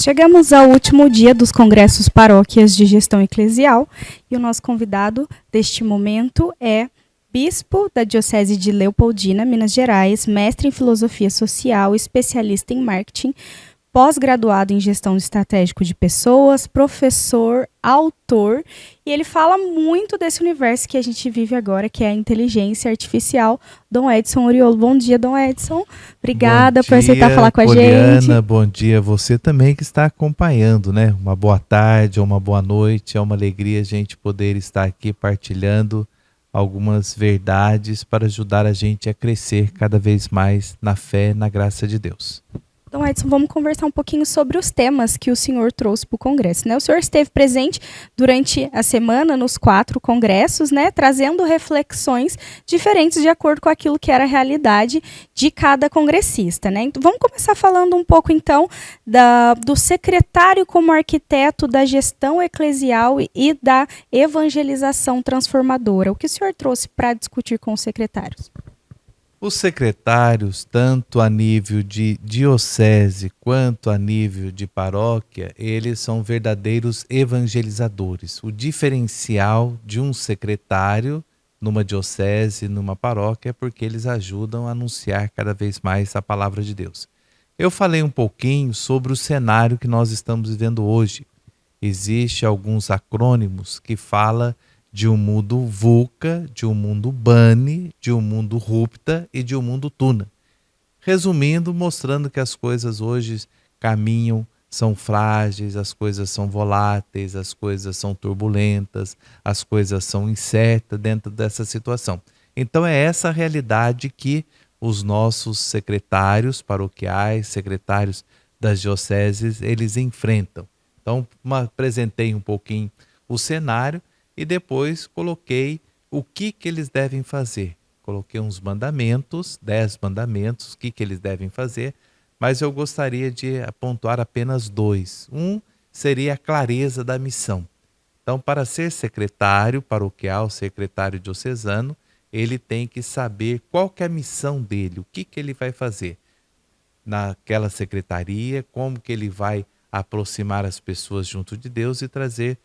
Chegamos ao último dia dos congressos paróquias de gestão eclesial e o nosso convidado deste momento é bispo da Diocese de Leopoldina, Minas Gerais, mestre em filosofia social, especialista em marketing, pós-graduado em gestão estratégico de pessoas, professor, autor, e ele fala muito desse universo que a gente vive agora, que é a inteligência artificial. Dom Edson Oriolo. Bom dia, Dom Edson. Obrigada por aceitar falar com a gente. Bom dia, você também que está acompanhando, né? Uma boa tarde ou uma boa noite. É uma alegria a gente poder estar aqui partilhando algumas verdades para ajudar a gente a crescer cada vez mais na fé, na graça de Deus. Então, Edson, vamos conversar um pouquinho sobre os temas que o senhor trouxe para o Congresso, né? O senhor esteve presente durante a semana nos 4 congressos, né? Trazendo reflexões diferentes de acordo com aquilo que era a realidade de cada congressista, né? Então, vamos começar falando um pouco, então, do secretário como arquiteto da gestão eclesial e da evangelização transformadora. O que o senhor trouxe para discutir com os secretários? Os secretários, tanto a nível de diocese quanto a nível de paróquia, eles são verdadeiros evangelizadores. O diferencial de um secretário numa diocese, numa paróquia, é porque eles ajudam a anunciar cada vez mais a palavra de Deus. Eu falei um pouquinho sobre o cenário que nós estamos vivendo hoje. Existem alguns acrônimos que falam de um mundo VUCA, de um mundo BANI, de um mundo RUPTA e de um mundo TUNA. Resumindo, mostrando que as coisas hoje caminham, são frágeis, as coisas são voláteis, as coisas são turbulentas, as coisas são incertas dentro dessa situação. Então é essa a realidade que os nossos secretários paroquiais, secretários das dioceses, eles enfrentam. Então apresentei um pouquinho o cenário e depois coloquei o que eles devem fazer. Coloquei uns mandamentos, 10 mandamentos, o que eles devem fazer, mas eu gostaria de apontar apenas 2. Um seria a clareza da missão. Então, para ser secretário paroquial, secretário diocesano, ele tem que saber qual que é a missão dele, o que ele vai fazer naquela secretaria, como que ele vai aproximar as pessoas junto de Deus e trazer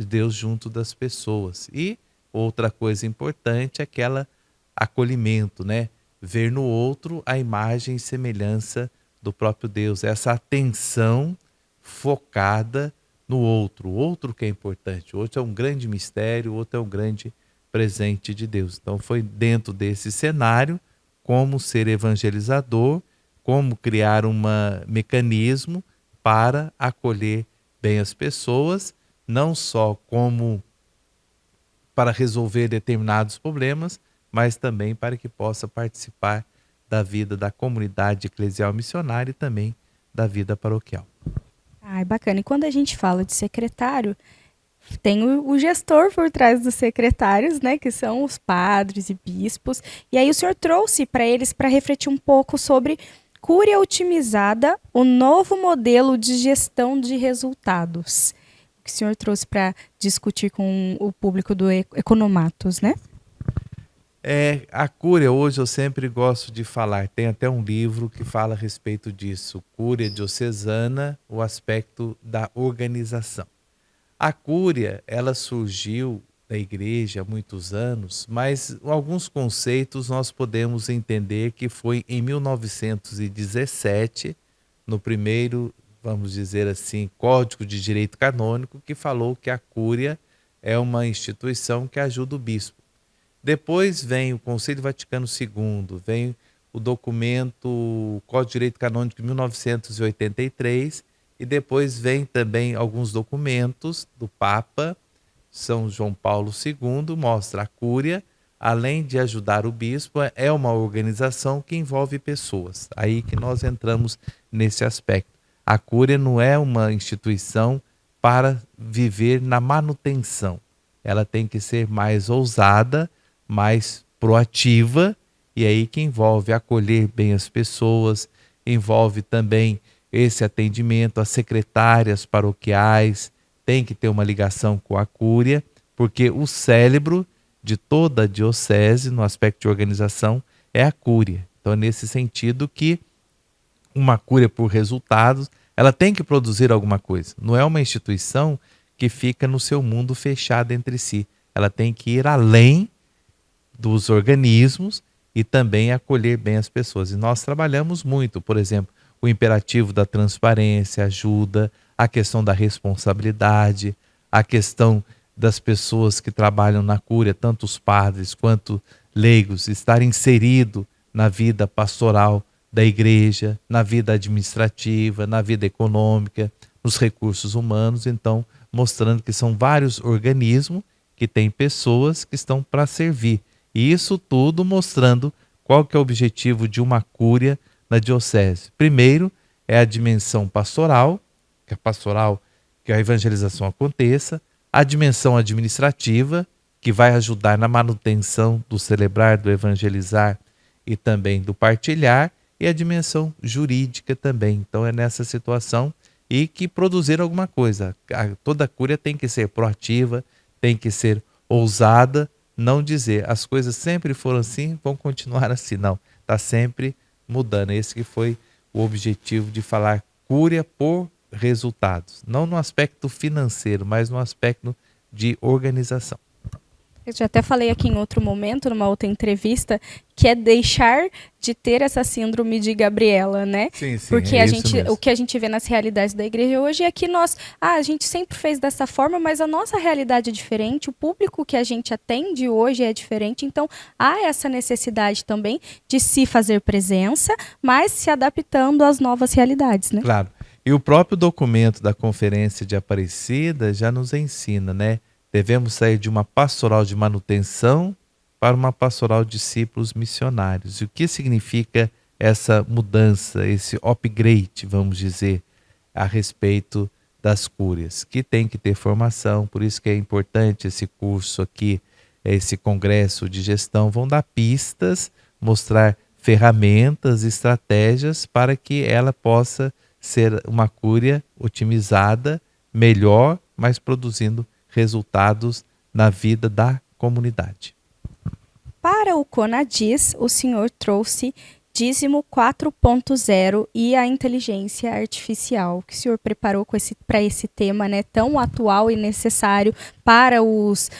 Deus junto das pessoas. E outra coisa importante é aquela acolhimento, né? Ver no outro a imagem e semelhança do próprio Deus, essa atenção focada no outro, o outro que é importante. O outro é um grande mistério, o outro é um grande presente de Deus. Então foi dentro desse cenário como ser evangelizador, como criar um mecanismo para acolher bem as pessoas, não só como para resolver determinados problemas, mas também para que possa participar da vida da comunidade eclesial missionária e também da vida paroquial. Bacana. E quando a gente fala de secretário, tem o gestor por trás dos secretários, né, que são os padres e bispos. E aí o senhor trouxe para eles para refletir um pouco sobre Cúria Otimizada, o novo modelo de gestão de resultados, que o senhor trouxe para discutir com o público do Economatos, né? A Cúria, hoje eu sempre gosto de falar, tem até um livro que fala a respeito disso, Cúria Diocesana, o aspecto da organização. A Cúria, ela surgiu da igreja há muitos anos, mas alguns conceitos nós podemos entender que foi em 1917, no primeiro, vamos dizer assim, Código de Direito Canônico, que falou que a Cúria é uma instituição que ajuda o bispo. Depois vem o Concílio Vaticano II, vem o documento Código de Direito Canônico de 1983, e depois vem também alguns documentos do Papa São João Paulo II, mostra a Cúria, além de ajudar o bispo, é uma organização que envolve pessoas. Aí que nós entramos nesse aspecto. A Cúria não é uma instituição para viver na manutenção. Ela tem que ser mais ousada, mais proativa, e aí que envolve acolher bem as pessoas, envolve também esse atendimento às secretárias paroquiais, tem que ter uma ligação com a Cúria, porque o cérebro de toda a diocese, no aspecto de organização, é a Cúria. Então é nesse sentido que uma Cúria por resultados, ela tem que produzir alguma coisa. Não é uma instituição que fica no seu mundo fechado entre si. Ela tem que ir além dos organismos e também acolher bem as pessoas. E nós trabalhamos muito, por exemplo, o imperativo da transparência ajuda, a questão da responsabilidade, a questão das pessoas que trabalham na cúria, tanto os padres quanto leigos, estar inserido na vida pastoral da igreja, na vida administrativa, na vida econômica, nos recursos humanos. Então, mostrando que são vários organismos que têm pessoas que estão para servir. E isso tudo mostrando qual que é o objetivo de uma cúria na diocese. Primeiro é a dimensão pastoral, que a evangelização aconteça, a dimensão administrativa, que vai ajudar na manutenção do celebrar, do evangelizar e também do partilhar, e a dimensão jurídica também. Então é nessa situação e que produzir alguma coisa. Toda cúria tem que ser proativa, tem que ser ousada, não dizer as coisas sempre foram assim, vão continuar assim. Não, está sempre mudando. Esse que foi o objetivo de falar cúria por resultados. Não no aspecto financeiro, mas no aspecto de organização. Eu já até falei aqui em outro momento, numa outra entrevista, que é deixar de ter essa síndrome de Gabriela, né? Sim, porque é o que a gente vê nas realidades da igreja hoje é que a gente sempre fez dessa forma, mas a nossa realidade é diferente, o público que a gente atende hoje é diferente, então há essa necessidade também de se fazer presença, mas se adaptando às novas realidades, né? Claro. E o próprio documento da Conferência de Aparecida já nos ensina, né? Devemos sair de uma pastoral de manutenção para uma pastoral de discípulos missionários. E o que significa essa mudança, esse upgrade, vamos dizer, a respeito das cúrias? Que tem que ter formação, por isso que é importante esse curso aqui, esse congresso de gestão. Vão dar pistas, mostrar ferramentas, estratégias para que ela possa ser uma cúria otimizada, melhor, mas produzindo resultados na vida da comunidade. Para o CONADIS, o senhor trouxe dízimo 4.0 e a inteligência artificial. O que o senhor preparou para esse tema, né, tão atual e necessário para os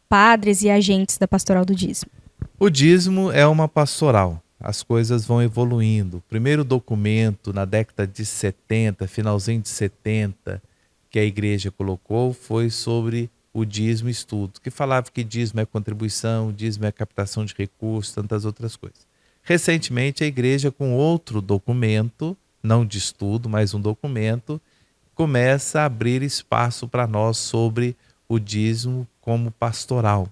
padres e agentes da pastoral do dízimo? O dízimo é uma pastoral. As coisas vão evoluindo. O primeiro documento na década de 70, finalzinho de 70, que a igreja colocou foi sobre o dízimo estudo, que falava que dízimo é contribuição, dízimo é captação de recursos, tantas outras coisas. Recentemente a igreja, com outro documento, não de estudo, mas um documento, começa a abrir espaço para nós sobre o dízimo como pastoral.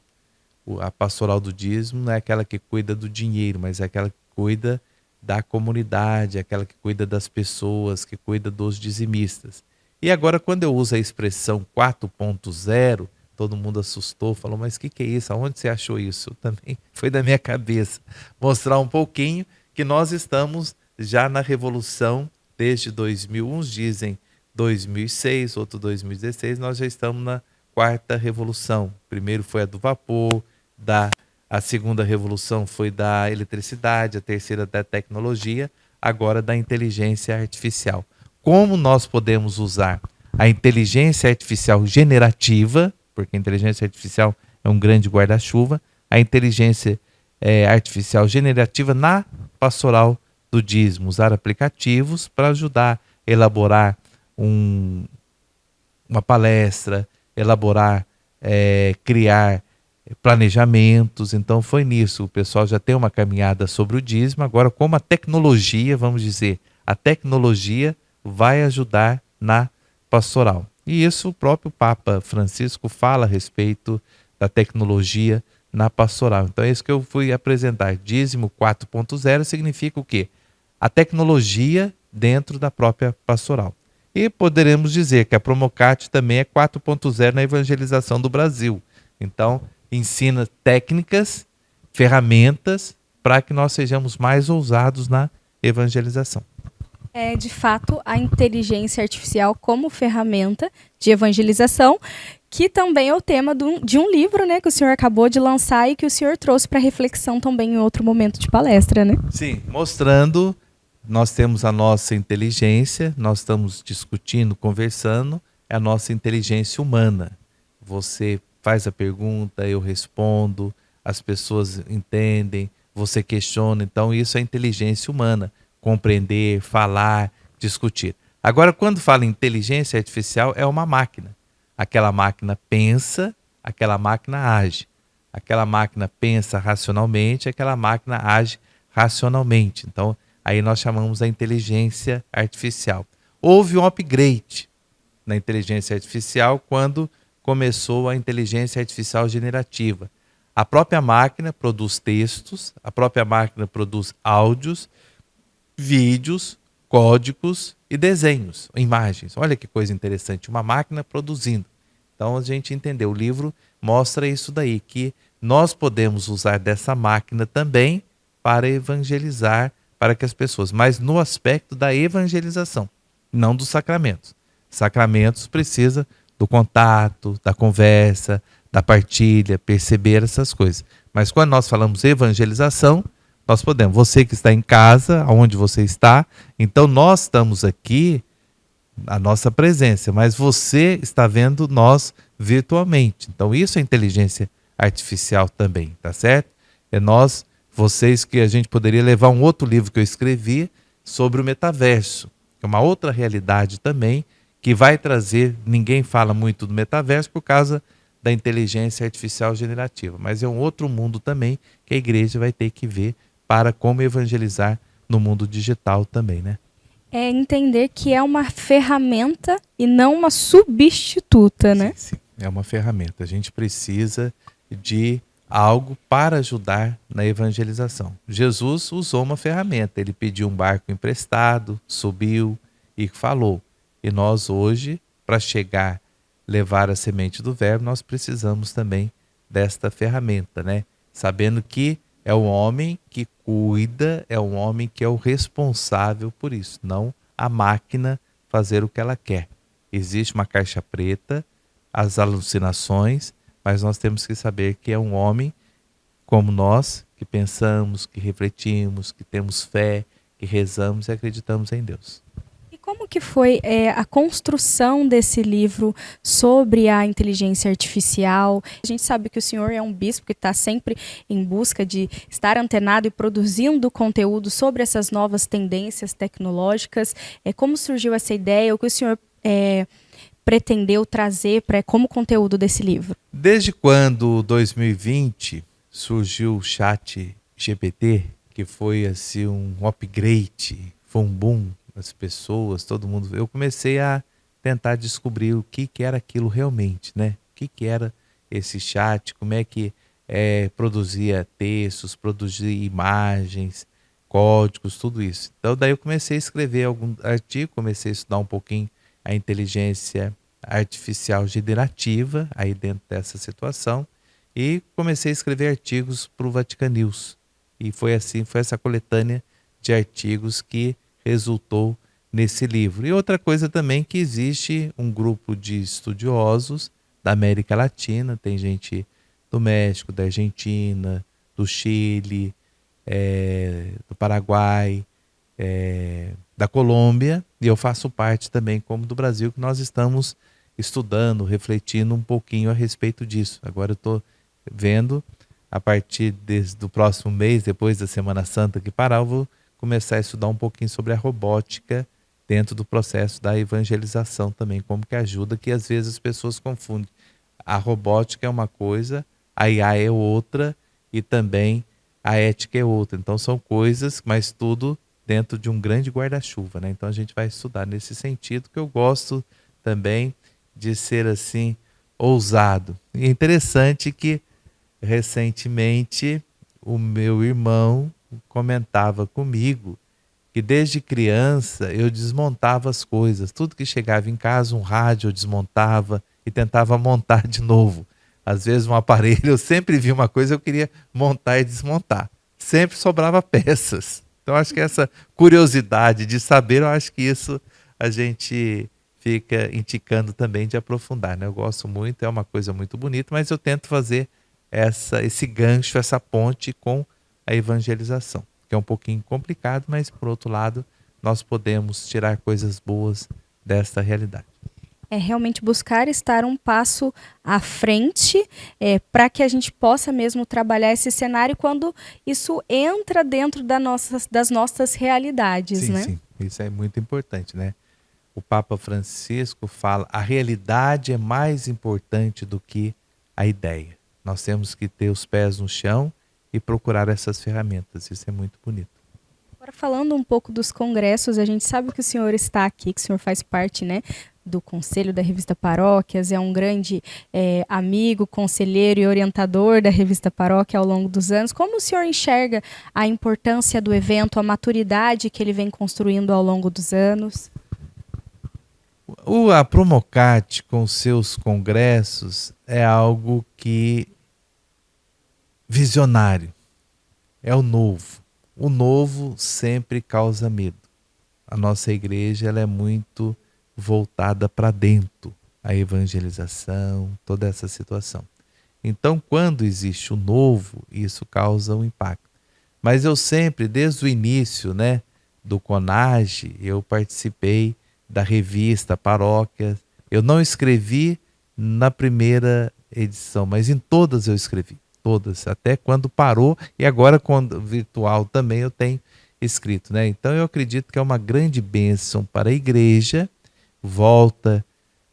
A pastoral do dízimo não é aquela que cuida do dinheiro, mas é aquela que cuida da comunidade, aquela que cuida das pessoas, que cuida dos dizimistas. E agora, quando eu uso a expressão 4.0, todo mundo assustou, falou, mas o que é isso? Aonde você achou isso? Também foi da minha cabeça. Mostrar um pouquinho que nós estamos já na revolução desde 2000. Uns dizem 2006, outro 2016, nós já estamos na quarta revolução. Primeiro foi a do vapor, a segunda revolução foi da eletricidade, a terceira da tecnologia, agora da inteligência artificial. Como nós podemos usar a inteligência artificial generativa, porque a inteligência artificial é um grande guarda-chuva, a inteligência artificial generativa na pastoral do dízimo, usar aplicativos para ajudar a elaborar uma palestra, elaborar, criar planejamentos. Então foi nisso, o pessoal já tem uma caminhada sobre o dízimo. Agora, como a tecnologia, vamos dizer, a tecnologia vai ajudar na pastoral. E isso o próprio Papa Francisco fala a respeito da tecnologia na pastoral. Então é isso que eu fui apresentar. Dízimo 4.0 significa o quê? A tecnologia dentro da própria pastoral. E poderemos dizer que a Promocat também é 4.0 na evangelização do Brasil. Então, ensina técnicas, ferramentas para que nós sejamos mais ousados na evangelização. É, de fato, a inteligência artificial como ferramenta de evangelização, que também é o tema de um livro, né, que o senhor acabou de lançar e que o senhor trouxe para reflexão também em outro momento de palestra, né? Sim, mostrando nós temos a nossa inteligência, nós estamos discutindo, conversando, é a nossa inteligência humana. Você faz a pergunta, eu respondo, as pessoas entendem, você questiona, então isso é inteligência humana, compreender, falar, discutir. Agora, quando fala em inteligência artificial, é uma máquina. Aquela máquina pensa, aquela máquina age. Aquela máquina pensa racionalmente, aquela máquina age racionalmente. Então, aí nós chamamos a inteligência artificial. Houve um upgrade na inteligência artificial quando começou a inteligência artificial generativa. A própria máquina produz textos, a própria máquina produz áudios, vídeos, códigos e desenhos, imagens. Olha que coisa interessante, uma máquina produzindo. Então a gente entendeu, o livro mostra isso daí, que nós podemos usar dessa máquina também para evangelizar, para que as pessoas, mas no aspecto da evangelização, não dos sacramentos. Sacramentos precisa do contato, da conversa, da partilha, perceber essas coisas. Mas quando nós falamos evangelização, nós podemos. Você que está em casa, aonde você está, então nós estamos aqui, a nossa presença, mas você está vendo nós virtualmente. Então isso é inteligência artificial também, tá certo? É nós, vocês, que a gente poderia levar um outro livro que eu escrevi sobre o metaverso, que é uma outra realidade também, que vai trazer, ninguém fala muito do metaverso por causa da inteligência artificial generativa, mas é um outro mundo também que a igreja vai ter que ver para como evangelizar no mundo digital também, né? É entender que é uma ferramenta e não uma substituta, né? Sim, sim. É uma ferramenta. A gente precisa de algo para ajudar na evangelização. Jesus usou uma ferramenta. Ele pediu um barco emprestado, subiu e falou. E nós hoje, para chegar, levar a semente do verbo, nós precisamos também desta ferramenta, né? Sabendo que é o homem que cuida, é o homem que é o responsável por isso, não a máquina fazer o que ela quer. Existe uma caixa preta, as alucinações, mas nós temos que saber que é um homem como nós, que pensamos, que refletimos, que temos fé, que rezamos e acreditamos em Deus. E como que foi a construção desse livro sobre a inteligência artificial? A gente sabe que o senhor é um bispo que está sempre em busca de estar antenado e produzindo conteúdo sobre essas novas tendências tecnológicas. Como surgiu essa ideia? O que o senhor pretendeu trazer como conteúdo desse livro? Desde quando 2020 surgiu o chat GPT, que foi assim um upgrade, foi um boom, as pessoas, todo mundo, eu comecei a tentar descobrir o que era aquilo realmente, né? O que era esse chat, como é que produzia textos, produzia imagens, códigos, tudo isso. Então daí eu comecei a escrever algum artigo, comecei a estudar um pouquinho a inteligência artificial generativa aí dentro dessa situação e comecei a escrever artigos para o Vatican News. E foi assim, foi essa coletânea de artigos que resultou nesse livro. E outra coisa também, que existe um grupo de estudiosos da América Latina, tem gente do México, da Argentina, do Chile, do Paraguai, da Colômbia, e eu faço parte também, como do Brasil, que nós estamos estudando, refletindo um pouquinho a respeito disso. Agora eu estou vendo, a partir do próximo mês, depois da Semana Santa que parar, eu vou começar a estudar um pouquinho sobre a robótica dentro do processo da evangelização também, como que ajuda, que às vezes as pessoas confundem. A robótica é uma coisa, a IA é outra e também a ética é outra. Então são coisas, mas tudo dentro de um grande guarda-chuva, né? Então a gente vai estudar nesse sentido, que eu gosto também de ser assim, ousado. E é interessante que recentemente o meu irmão comentava comigo que desde criança eu desmontava as coisas. Tudo que chegava em casa, um rádio eu desmontava e tentava montar de novo. Às vezes um aparelho, eu sempre vi uma coisa, eu queria montar e desmontar. Sempre sobrava peças. Então acho que essa curiosidade de saber, eu acho que isso a gente fica indicando também de aprofundar, né? Eu gosto muito, é uma coisa muito bonita, mas eu tento fazer esse gancho, essa ponte com a evangelização, que é um pouquinho complicado, mas por outro lado nós podemos tirar coisas boas desta realidade. É realmente buscar estar um passo à frente para que a gente possa mesmo trabalhar esse cenário quando isso entra dentro das nossas realidades, Sim, né? sim, isso é muito importante, né? O Papa Francisco fala, a realidade é mais importante do que a ideia. Nós temos que ter os pés no chão e procurar essas ferramentas, isso é muito bonito. Agora falando um pouco dos congressos, a gente sabe que o senhor está aqui, que o senhor faz parte, né, do Conselho da Revista Paróquias, é um grande amigo, conselheiro e orientador da Revista Paróquia ao longo dos anos. Como o senhor enxerga a importância do evento, a maturidade que ele vem construindo ao longo dos anos? A Promocat, com seus congressos, é algo que visionário, é o novo. O novo sempre causa medo. A nossa igreja ela é muito voltada para dentro, a evangelização, toda essa situação. Então, quando existe o novo, isso causa um impacto. Mas eu sempre, desde o início, né, do CONAGE, eu participei da revista Paróquias. Eu não escrevi na primeira edição, mas em todas eu escrevi. Todas, até quando parou, e agora quando virtual também eu tenho escrito, né? Então eu acredito que é uma grande bênção para a igreja. Volta,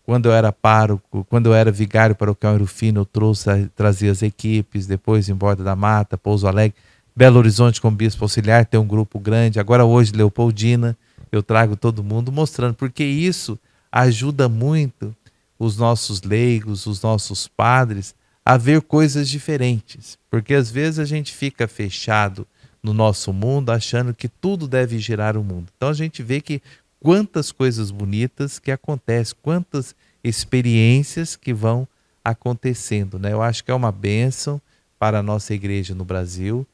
quando eu era pároco, quando eu era vigário paroquial em Rufino, eu trazia as equipes, depois em Borda da Mata, Pouso Alegre, Belo Horizonte com bispo auxiliar, tem um grupo grande, agora hoje Leopoldina, eu trago todo mundo mostrando, porque isso ajuda muito os nossos leigos, os nossos padres, a ver coisas diferentes, porque às vezes a gente fica fechado no nosso mundo achando que tudo deve girar o mundo. Então a gente vê que quantas coisas bonitas que acontecem, quantas experiências que vão acontecendo, né? Eu acho que é uma bênção para a nossa igreja no Brasil.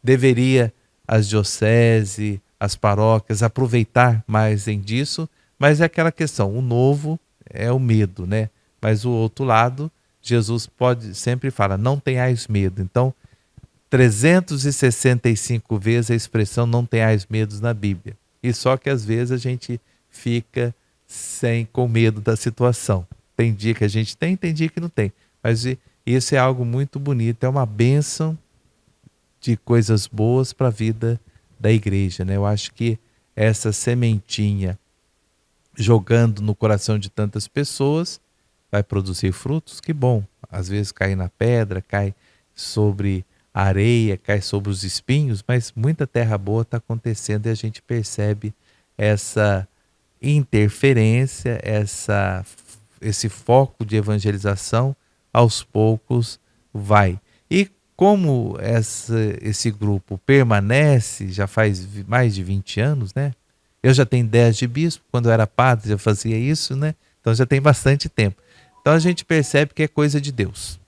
Deveria as dioceses, as paróquias aproveitar mais disso, mas é aquela questão, o novo é o medo, né? Mas o outro lado, Jesus sempre fala, não tenhais medo. Então, 365 vezes a expressão não tenhais medos na Bíblia. E só que às vezes a gente fica com medo da situação. Tem dia que a gente tem dia que não tem. Mas isso é algo muito bonito, é uma bênção de coisas boas para a vida da igreja, né? Eu acho que essa sementinha jogando no coração de tantas pessoas vai produzir frutos, que bom. Às vezes cai na pedra, cai sobre a areia, cai sobre os espinhos, mas muita terra boa está acontecendo e a gente percebe essa interferência, esse foco de evangelização aos poucos vai. E como esse grupo permanece, já faz mais de 20 anos, né? Eu já tenho 10 de bispo, quando eu era padre eu fazia isso, né? Então já tem bastante tempo. Então a gente percebe que é coisa de Deus.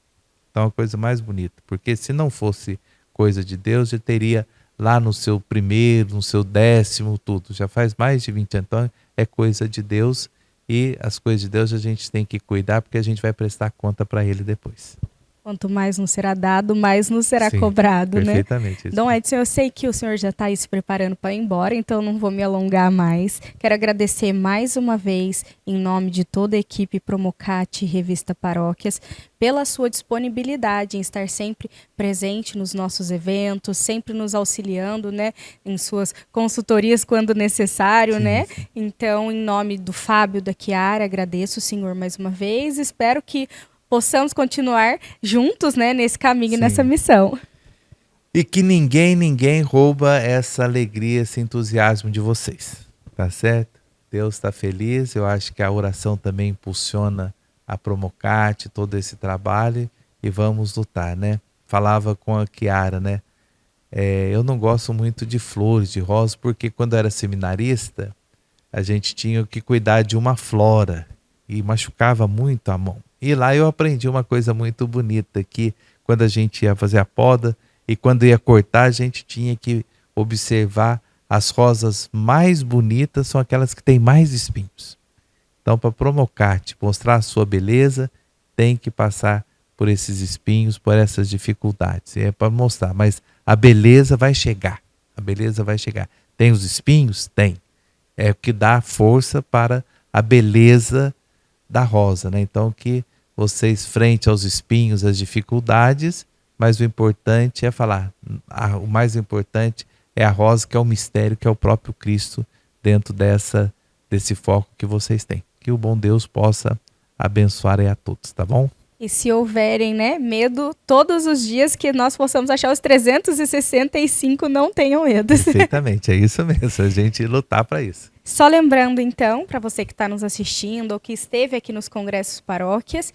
Então é a coisa mais bonita, porque se não fosse coisa de Deus, já teria lá no seu primeiro, no seu 10º, tudo. Já faz mais de 20 anos, então é coisa de Deus e as coisas de Deus a gente tem que cuidar porque a gente vai prestar conta para Ele depois. Quanto mais nos será dado, mais nos será Sim, cobrado, né? Perfeitamente. Dom Edson, eu sei que o senhor já está aí se preparando para ir embora, então não vou me alongar mais. Quero agradecer mais uma vez, em nome de toda a equipe Promocat Revista Paróquias, pela sua disponibilidade em estar sempre presente nos nossos eventos, sempre nos auxiliando, né, em suas consultorias quando necessário, Sim, né? sim. Então, em nome do Fábio, da Chiara, agradeço o senhor mais uma vez. Espero que possamos continuar juntos, né, nesse caminho, Sim. nessa missão. E que ninguém rouba essa alegria, esse entusiasmo de vocês, tá certo? Deus está feliz, eu acho que a oração também impulsiona a Promocat, todo esse trabalho, e vamos lutar, né? Falava com a Chiara, né? Eu não gosto muito de flores, de rosas, porque quando eu era seminarista, a gente tinha que cuidar de uma flora e machucava muito a mão. E lá eu aprendi uma coisa muito bonita, que quando a gente ia fazer a poda e quando ia cortar, a gente tinha que observar as rosas mais bonitas, são aquelas que têm mais espinhos. Então, para Promocat mostrar a sua beleza, tem que passar por esses espinhos, por essas dificuldades. É para mostrar, mas a beleza vai chegar. A beleza vai chegar. Tem os espinhos? Tem. é o que dá força para a beleza da rosa, né? Então que vocês, frente aos espinhos, às dificuldades, mas o importante é falar, o mais importante é a rosa, que é o mistério, que é o próprio Cristo dentro desse foco que vocês têm. Que o bom Deus possa abençoar aí a todos, tá bom? E se houverem, né, medo, todos os dias que nós possamos achar os 365, não tenham medo. Perfeitamente, é isso mesmo, a gente lutar para isso. Só lembrando, então, para você que está nos assistindo ou que esteve aqui nos Congressos Paróquias,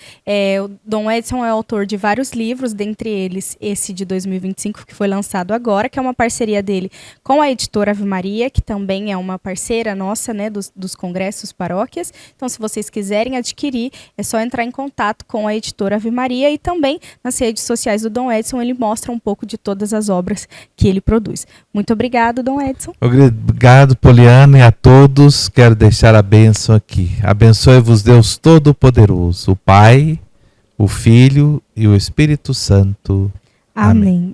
o Dom Edson é autor de vários livros, dentre eles esse de 2025, que foi lançado agora, que é uma parceria dele com a editora Ave Maria, que também é uma parceira nossa, né, dos Congressos Paróquias. Então, se vocês quiserem adquirir, é só entrar em contato com a editora Ave Maria, e também nas redes sociais do Dom Edson ele mostra um pouco de todas as obras que ele produz. Muito obrigado, Dom Edson. Obrigado, Poliana, e a todos. Quero deixar a bênção aqui. Abençoe-vos Deus Todo-Poderoso, o Pai, o Filho e o Espírito Santo. Amém.